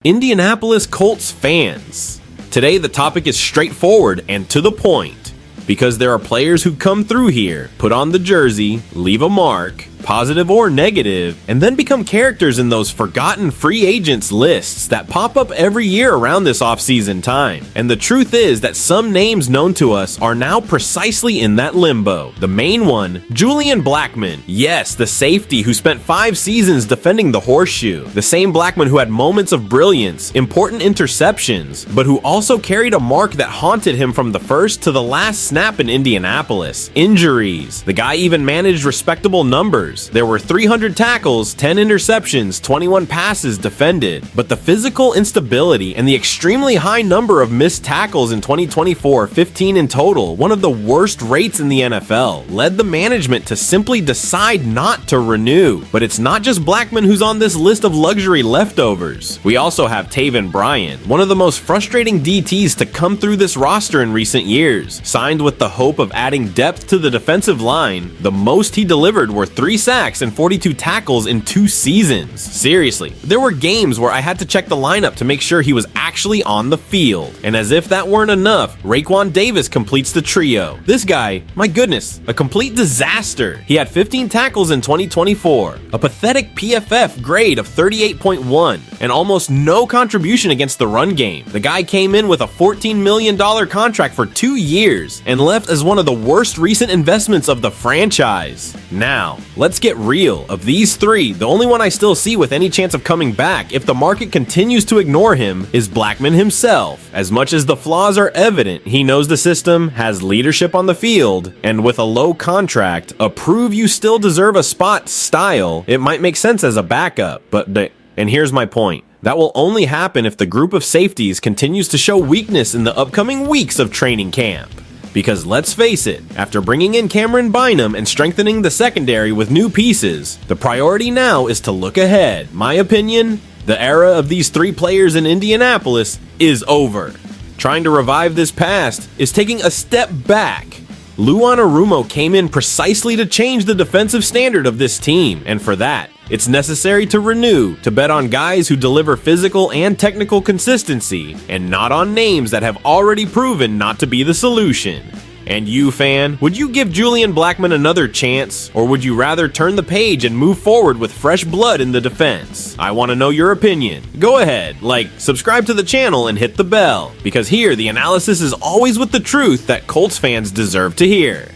Indianapolis Colts fans. Today the topic is straightforward and to the point, because there are players who come through here, put on the jersey, leave a mark, positive or negative, and then become characters in those forgotten free agents lists that pop up every year around this offseason time. And the truth is that some names known to us are now precisely in that limbo. The main one, Julian Blackmon. Yes, the safety who spent 5 seasons defending the horseshoe. The same Blackmon who had moments of brilliance, important interceptions, but who also carried a mark that haunted him from the first to the last snap in Indianapolis. Injuries. The guy even managed respectable numbers. There were 300 tackles, 10 interceptions, 21 passes defended, but the physical instability and the extremely high number of missed tackles in 2024, 15 in total, one of the worst rates in the NFL, led the management to simply decide not to renew. But it's not just Blackmon who's on this list of luxury leftovers. We also have Taven Bryan, one of the most frustrating DTs to come through this roster in recent years. Signed with the hope of adding depth to the defensive line, the most he delivered were 3 sacks and 42 tackles in 2 seasons. Seriously, there were games where I had to check the lineup to make sure he was actually on the field. And as if that weren't enough, Raekwon Davis completes the trio. This guy, my goodness, a complete disaster. He had 15 tackles in 2024, a pathetic PFF grade of 38.1, and almost no contribution against the run game. The guy came in with a $14 million contract for 2 years and left as one of the worst recent investments of the franchise. Now, let's get real. Of these 3, the only one I still see with any chance of coming back if the market continues to ignore him is Blackmon himself. As much as the flaws are evident, he knows the system, has leadership on the field, and with a low contract, a prove you still deserve a spot style, it might make sense as a backup. And here's my point. That will only happen if the group of safeties continues to show weakness in the upcoming weeks of training camp. Because let's face it, after bringing in Cameron Bynum and strengthening the secondary with new pieces, the priority now is to look ahead. My opinion, the era of these 3 players in Indianapolis is over. Trying to revive this past is taking a step back. Lou Anarumo came in precisely to change the defensive standard of this team, and for that, it's necessary to renew, to bet on guys who deliver physical and technical consistency, and not on names that have already proven not to be the solution. And you, fan, would you give Julian Blackmon another chance, or would you rather turn the page and move forward with fresh blood in the defense? I want to know your opinion. Go ahead, subscribe to the channel and hit the bell, because here the analysis is always with the truth that Colts fans deserve to hear.